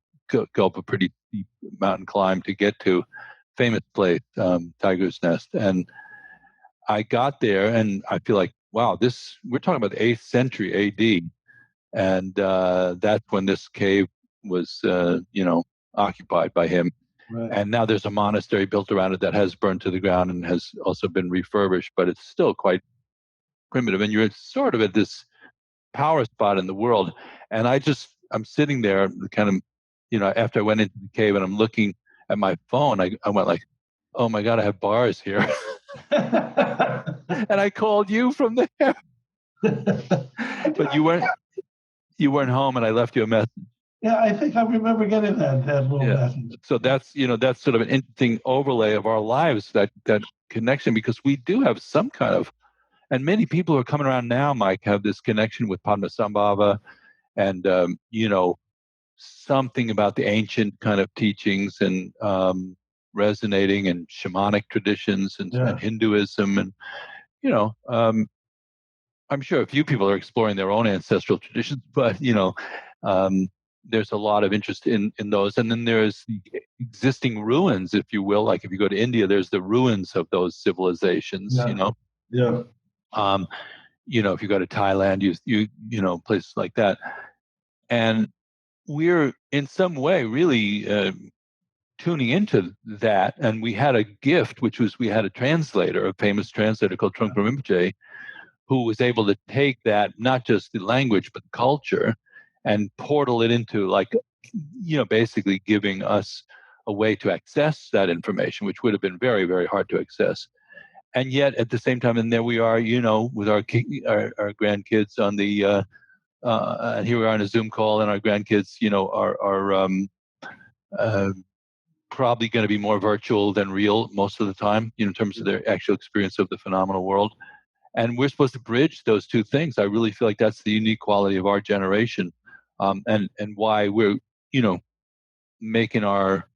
go up a pretty steep mountain climb to get to famous place, Tiger's Nest. And I got there, and I feel like, wow, we're talking about the 8th century AD. And that's when this cave was, occupied by him. Right. And now there's a monastery built around it that has burned to the ground and has also been refurbished, but it's still quite primitive. And you're sort of at this power spot in the world. And I'm sitting there kind of, after I went into the cave and I'm looking at my phone, I went like, oh my God, I have bars here. And I called you from there. But you weren't home, and I left you a message. Yeah, I think I remember getting that little message. So that's sort of an interesting overlay of our lives, that connection, because we do have some kind of, and many people who are coming around now, Mike, have this connection with Padmasambhava and, something about the ancient kind of teachings and resonating, and shamanic traditions and Hinduism. And, I'm sure a few people are exploring their own ancestral traditions, but, there's a lot of interest in those. And then there's the existing ruins, if you will. Like if you go to India, there's the ruins of those civilizations, Yeah. If you go to Thailand, you places like that. And we're in some way really tuning into that. And we had a gift, which was we had a translator, a famous translator called Trungpa Rinpoche, who was able to take that, not just the language, but the culture, and portal it into, like, basically giving us a way to access that information, which would have been very, very hard to access. And yet at the same time, and there we are, with our grandkids on the, and here we are on a Zoom call, and our grandkids, are probably going to be more virtual than real most of the time, in terms of their actual experience of the phenomenal world. And we're supposed to bridge those two things. I really feel like that's the unique quality of our generation, and why we're, making our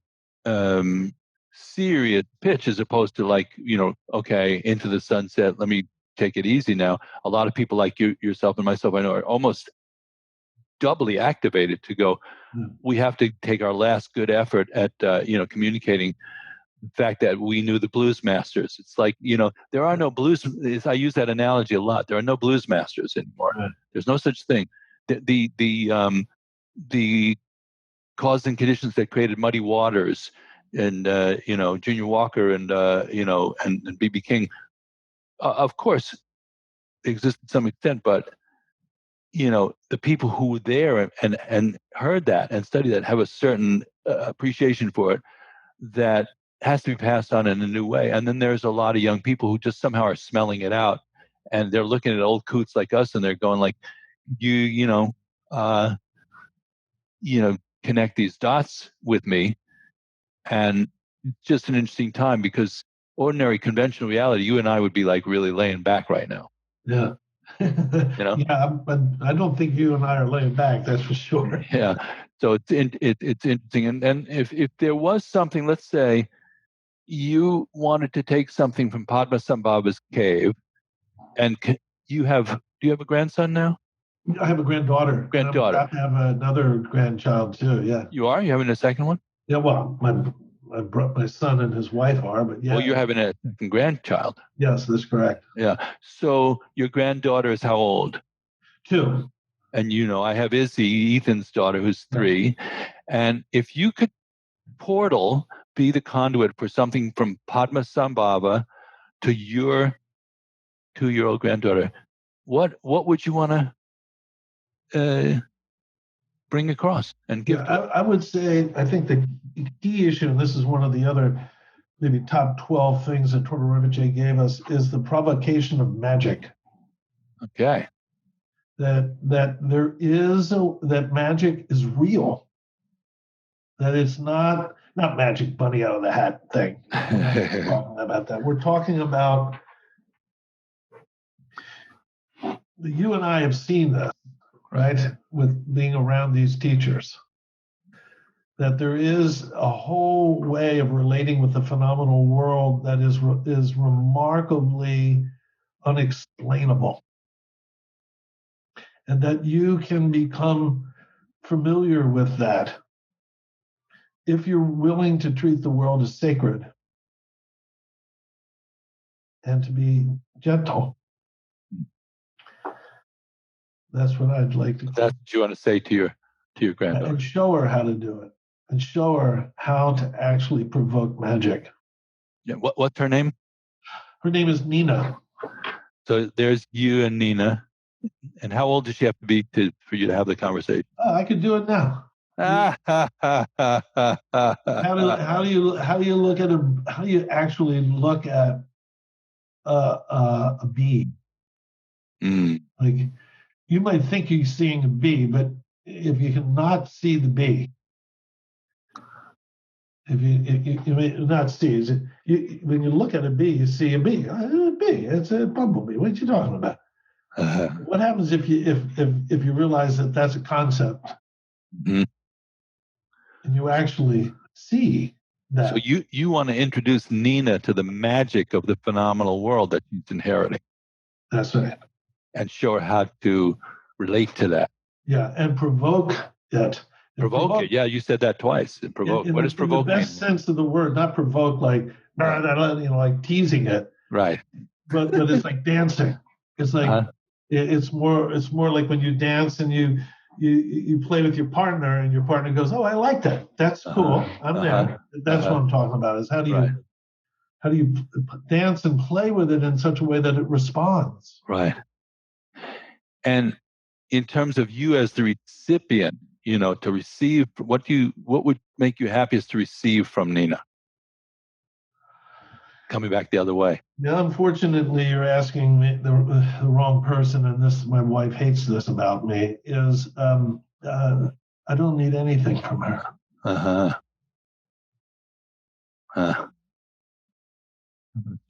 serious pitch, as opposed to like, okay, into the sunset, let me take it easy now. A lot of people like yourself and myself, I know, are almost doubly activated to go, we have to take our last good effort at, communicating the fact that we knew the blues masters. It's like, there are no blues. I use that analogy a lot. There are no blues masters anymore. Right. There's no such thing. The cause and conditions that created Muddy Waters and, Junior Walker and, and B.B. King, of course, exist to some extent, but, the people who were there and heard that and studied that have a certain appreciation for it that has to be passed on in a new way. And then there's a lot of young people who just somehow are smelling it out, and they're looking at old coots like us, and they're going like, connect these dots with me. And it's just an interesting time, because ordinary conventional reality, you and I would be like really laying back right now. Yeah. Yeah, but I don't think you and I are laying back, that's for sure. Yeah. So it's interesting. And if there was something, let's say you wanted to take something from Padmasambhava's cave, and do you have a grandson now? I have a granddaughter. Granddaughter. I'm about to have another grandchild too. Yeah. You are? You having a second one? Yeah. Well, my son and his wife are, but yeah. Well, you're having a second grandchild. Yes, that's correct. Yeah. So your granddaughter is how old? 2. And I have Izzy, Ethan's daughter, who's 3. And if you could be the conduit for something from Padmasambhava to your 2-year-old granddaughter, what would you want to bring across and give? I would say, I think the key issue, and this is one of the other maybe top 12 things that Trungpa Rinpoche gave us, is the provocation of magic. Okay. That that magic is real. That it's not magic bunny out of the hat thing. We're not talking about that. We're talking about, you and I have seen this, right? With being around these teachers, that there is a whole way of relating with the phenomenal world that is remarkably unexplainable. And that you can become familiar with that if you're willing to treat the world as sacred and to be gentle, that's what I'd like to. That's what you want to say to your granddaughter. And show her how to do it, and show her how to actually provoke magic. Yeah. What's her name? Her name is Nina. So there's you and Nina. And how old does she have to be for you to have the conversation? I could do it now. How do you look at how do you actually look at a bee? Like, you might think you're seeing a bee, but if you cannot see the bee, if you may not see, when you look at a bee, you see a bee. A bee, it's a bumblebee. What are you talking about? What happens if you realize that that's a concept, and you actually see that? So you want to introduce Nina to the magic of the phenomenal world that she's inheriting. That's right. And show her how to relate to that. Yeah, and provoke it. Provoke it. Yeah, you said that twice. And provoke. What is provoke? In the best sense of the word, not provoke like like teasing it. Right. But it's like dancing. It's like it's more like when you dance and you play with your partner and your partner goes, "Oh, I like that. That's cool. I'm there." That's what I'm talking about. Is how do you dance and play with it in such a way that it responds? Right. And in terms of you as the recipient, to receive, what would make you happiest to receive from Nina? Coming back the other way. Now, unfortunately, you're asking me the wrong person, and my wife hates this about me, is I don't need anything from her.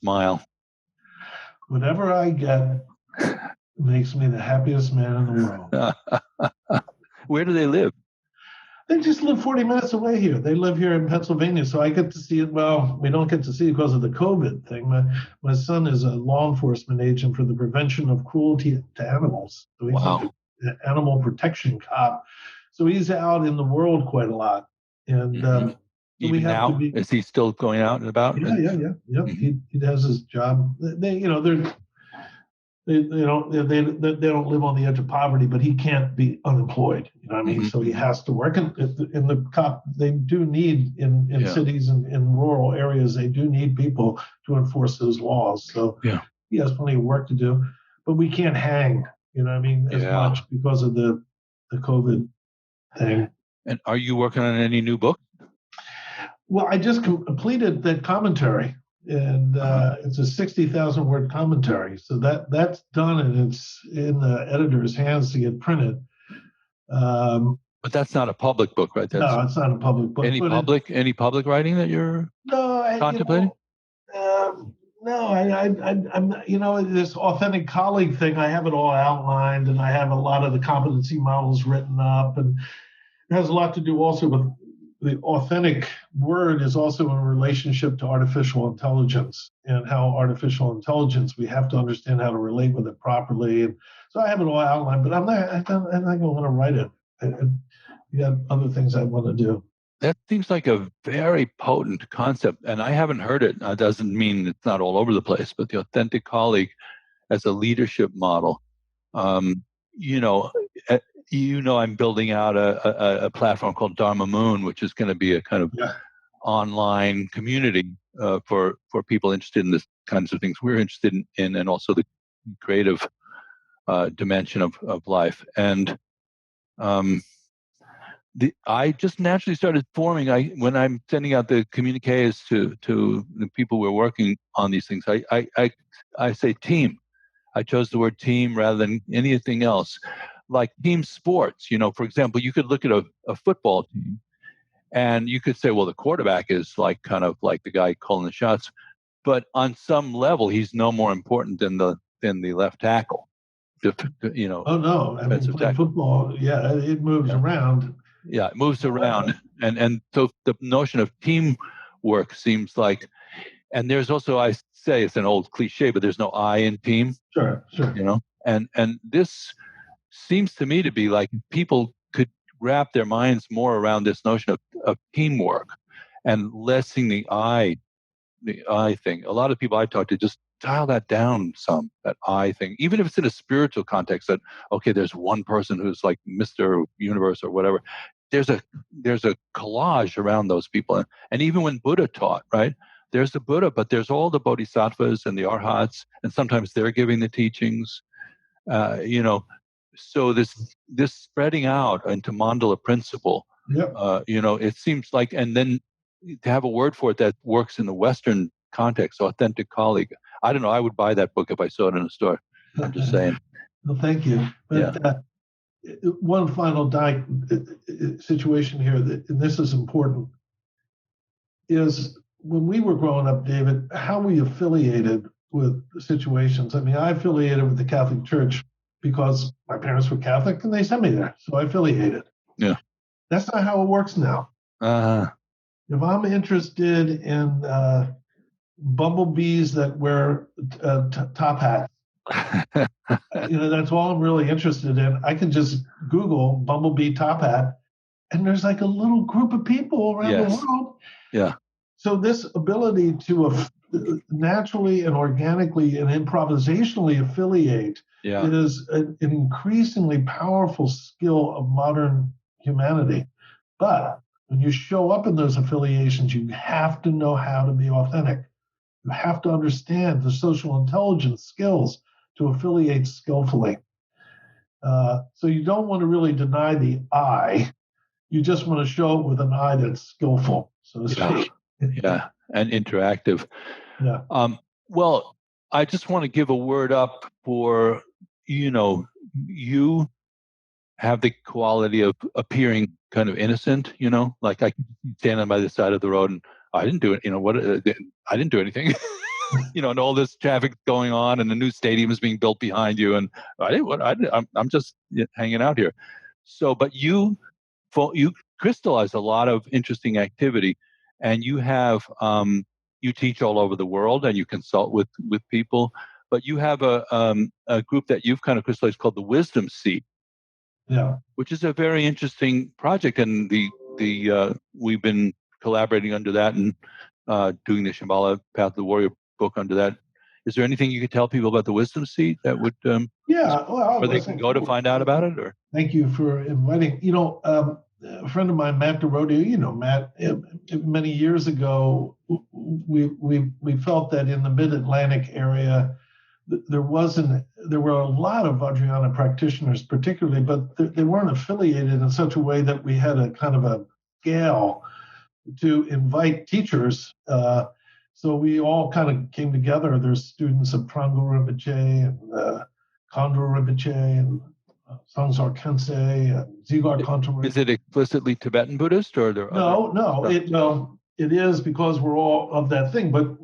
Smile. Whatever I get makes me the happiest man in the world. Where do they live? They just live 40 minutes away here. They live here in Pennsylvania, so I get to see it. Well, we don't get to see it because of the COVID thing. My son is a law enforcement agent for the prevention of cruelty to animals. So he's an animal protection cop. So he's out in the world quite a lot. And even now, is he still going out and about? Yeah. Mm-hmm. He does his job. They don't live on the edge of poverty, but he can't be unemployed. You know what I mean? Mm-hmm. So he has to work. And in the cop, they do need in cities and in rural areas, they do need people to enforce those laws. So he has plenty of work to do, but we can't hang, as much because of the COVID thing. And are you working on any new book? Well, I just completed that commentary. And it's a 60,000 word commentary. So that's done, and it's in the editor's hands to get printed. But that's not a public book, right? No, it's not a public book. Any public writing that you're contemplating? I'm this authentic colleague thing. I have it all outlined, and I have a lot of the competency models written up, and it has a lot to do also with the authentic word is also in relationship to artificial intelligence, and how artificial intelligence, we have to understand how to relate with it properly. And so I have it all outlined, but I'm not going to want to write it. We have other things I want to do. That seems like a very potent concept, and I haven't heard it. It doesn't mean it's not all over the place, but the authentic colleague as a leadership model. I'm building out a platform called Dharma Moon, which is going to be a kind of online community for people interested in this kinds of things we're interested in, and also the creative dimension of life. And I just naturally started forming. When I'm sending out the communiques to the people we're working on these things, I say team. I chose the word team rather than anything else. Like team sports, for example, you could look at a football team and you could say, well, the quarterback is kind of like the guy calling the shots, but on some level, he's no more important than the left tackle. Oh no, I mean, football, it moves around. Yeah, it moves around, and so the notion of teamwork seems like, and there's also, I say it's an old cliche, but there's no I in team. Sure. And this seems to me to be like people wrap their minds more around this notion of teamwork and lessing the I thing. A lot of people I talk to just dial that down some, that I thing, even if it's in a spiritual context, that, okay, there's one person who's like Mr. Universe or whatever. There's a collage around those people. And even when Buddha taught, right, there's the Buddha, but there's all the bodhisattvas and the arhats, and sometimes they're giving the teachings, so this spreading out into mandala principle, Yep. It seems like, and then to have a word for it that works in the Western context, authentic colleague. I don't know. I would buy that book if I saw it in a store. I'm just saying. Well, thank you. But one final situation here, and this is important, is when we were growing up, David, how we affiliated with situations. I mean, I affiliated with the Catholic Church because my parents were Catholic and they sent me there. So I affiliated. Yeah. That's not how it works now. If I'm interested in bumblebees that wear top hats, that's all I'm really interested in. I can just Google bumblebee top hat, and there's like a little group of people around the world. Yeah. So this ability to naturally and organically and improvisationally affiliate is an increasingly powerful skill of modern humanity. But when you show up in those affiliations, you have to know how to be authentic. You have to understand the social intelligence skills to affiliate skillfully. So you don't want to really deny the I. You just want to show it with an I that's skillful, so to speak. Yeah, and interactive. Yeah. Well, I just want to give a word up for, you have the quality of appearing kind of innocent, like I can stand by the side of the road and I didn't do it, I didn't do anything, and all this traffic going on and the new stadium is being built behind you. And I'm just hanging out here. So, but you crystallize a lot of interesting activity, and you have, you teach all over the world and you consult with people, but you have a group that you've kind of crystallized called the Wisdom Seat. Yeah. Which is a very interesting project, and we've been collaborating under that and doing the Shambhala Path of the Warrior book under that. Is there anything you could tell people about the Wisdom Seat that would where they can go to find out about it? Or thank you for inviting. A friend of mine, Matt DeRodio, Matt, many years ago, we felt that in the Mid-Atlantic area, there were a lot of Vajrayana practitioners particularly, but they weren't affiliated in such a way that we had a kind of a scale to invite teachers. So we all kind of came together. There's students of Trungpa Rinpoche and Khandro Rinpoche and Sangzar Kensei and Dzigar Khanten. Is it explicitly Tibetan Buddhist, or are there No. It is because we're all of that thing, but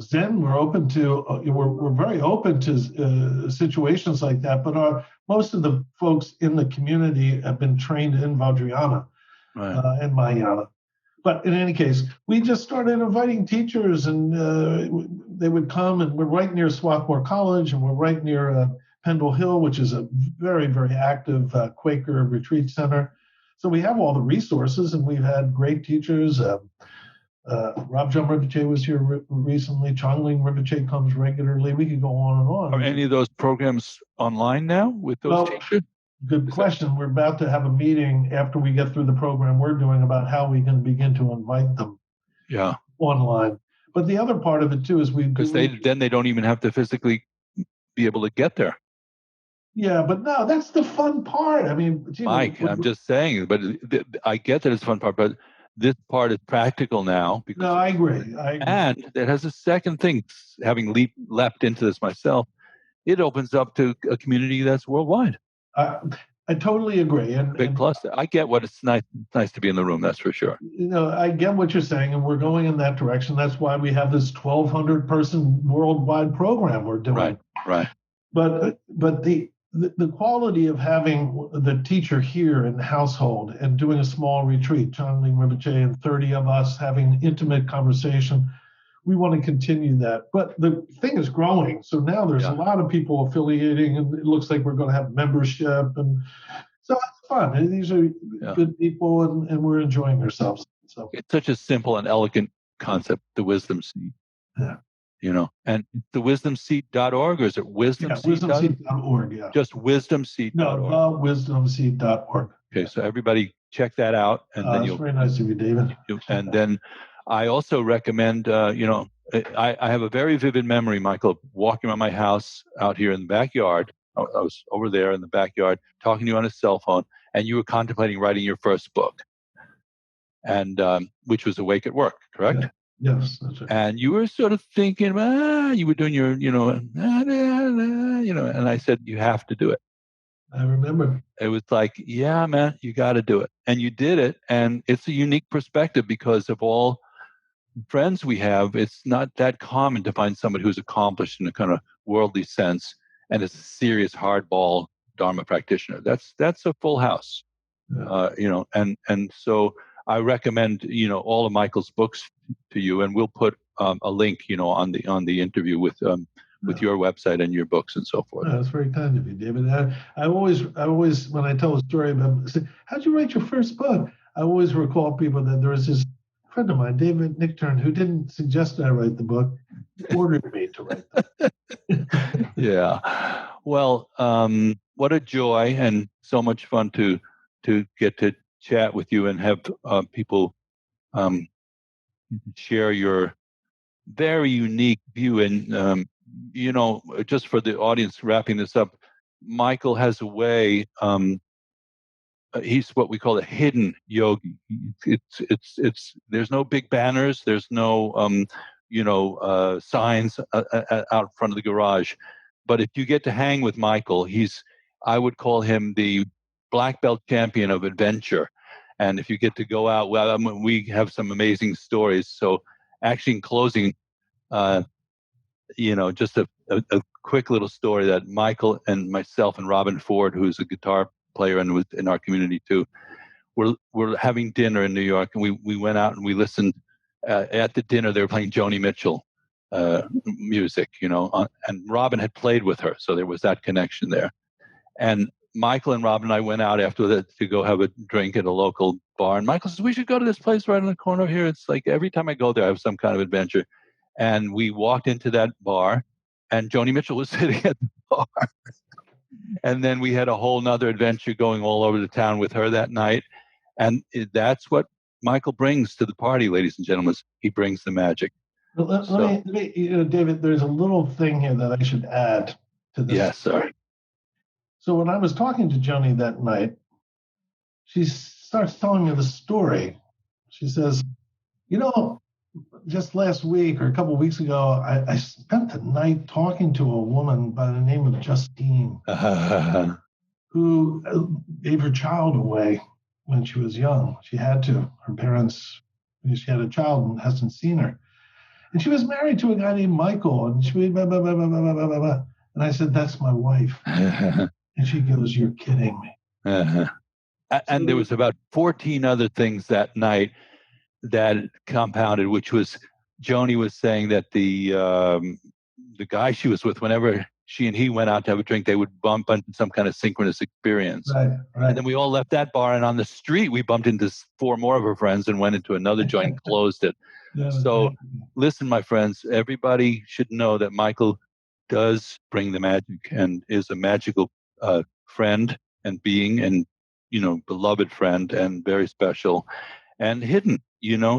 Zen, we're open to. We're very open to situations like that. But most of the folks in the community have been trained in Vajrayana and Mahayana. But in any case, we just started inviting teachers, and they would come. And we're right near Swarthmore College, and we're right near Pendle Hill, which is a very, very active Quaker retreat center. So we have all the resources, and we've had great teachers. Rabjam Rinpoche was here recently. Chongling Rinpoche comes regularly. We could go on and on. Are any of those programs online now with those teachers? Good question. We're about to have a meeting after we get through the program we're doing about how we can begin to invite them online. But the other part of it, too, is because they don't even have to physically be able to get there. Yeah, but no, that's the fun part. I mean, Mike, I'm just saying, but I get that it's the fun part, but this part is practical now. No, I agree. And it has a second thing, having leapt into this myself, it opens up to a community that's worldwide. I totally agree. And big plus. I get what it's nice to be in the room, that's for sure. I get what you're saying, and we're going in that direction. That's why we have this 1,200 person worldwide program we're doing. Right. But the quality of having the teacher here in the household and doing a small retreat, Chongling Rinpoche and 30 of us having intimate conversation, we want to continue that. But the thing is growing. So now there's a lot of people affiliating, and it looks like we're going to have membership. And So it's fun. And these are good people, and we're enjoying ourselves. So it's such a simple and elegant concept, the wisdom seed. Yeah. And the wisdomseed.org, or is it wisdomseed? Wisdomseed.org, yeah. Just wisdomseed.org. No, wisdomseed.org. Okay, so everybody check that out. And then that's very nice of you, David. And then I also recommend, I have a very vivid memory, Michael, walking around my house out here in the backyard. I was over there in the backyard talking to you on a cell phone, and you were contemplating writing your first book, and which was Awake at Work, correct? Yeah. Yes, that's right. And you were sort of thinking, you were doing your, and I said, you have to do it. I remember. It was like, yeah, man, you got to do it. And you did it. And it's a unique perspective because of all friends we have. It's not that common to find somebody who's accomplished in a kind of worldly sense and is a serious hardball Dharma practitioner. That's a full house, and so I recommend, all of Michael's books to you, and we'll put a link, on the interview with your website and your books and so forth. That's very kind of you, David. I always, when I tell a story about, say, how'd you write your first book? I always recall people that there was this friend of mine, David Nichtern, who didn't suggest I write the book, ordered me to write it. Yeah. Well, what a joy and so much fun to get to chat with you and have people share your very unique view. And, just for the audience, wrapping this up, Michael has a way, he's what we call a hidden yogi. It's there's no big banners. There's no, signs out front of the garage. But if you get to hang with Michael, I would call him the black belt champion of adventure. And if you get to go out, we have some amazing stories. So actually in closing, just a quick little story that Michael and myself and Robin Ford, who's a guitar player and was in our community too, we're having dinner in New York, and we went out and we listened. At the dinner, they were playing Joni Mitchell music, and Robin had played with her, so there was that connection there. And Michael and Robin and I went out after that to go have a drink at a local bar. And Michael says, we should go to this place right in the corner here. It's like every time I go there, I have some kind of adventure. And we walked into that bar, and Joni Mitchell was sitting at the bar. And then we had a whole nother adventure going all over the town with her that night. And that's what Michael brings to the party, ladies and gentlemen. He brings the magic. But let me, David, there's a little thing here that I should add to this. Yes, sir. So when I was talking to Joni that night, she starts telling me the story. She says, just last week or a couple of weeks ago, I spent the night talking to a woman by the name of Justine, who gave her child away when she was young. She had to. Her parents, she had a child and hasn't seen her. And she was married to a guy named Michael. And she blah, blah, blah, blah, blah, blah, blah, blah. And I said, that's my wife. And she goes, you're kidding me. And there was about 14 other things that night that compounded, which was Joni was saying that the guy she was with, whenever she and he went out to have a drink, they would bump into some kind of synchronous experience. Right. And then we all left that bar, and on the street, we bumped into 4 more of her friends and went into another joint and closed it. So listen, my friends, everybody should know that Michael does bring the magic and is a magical friend and being, and, beloved friend, and very special and hidden,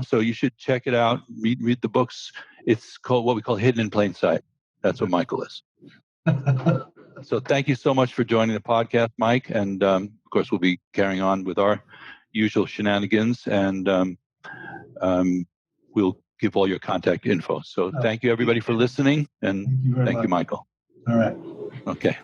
so you should check it out. Read the books. It's called what we call Hidden in Plain Sight. That's what Michael is. So thank you so much for joining the podcast, Mike. And of course, we'll be carrying on with our usual shenanigans, and we'll give all your contact info. So thank you, everybody, for listening. And thank you, Michael. All right. Okay.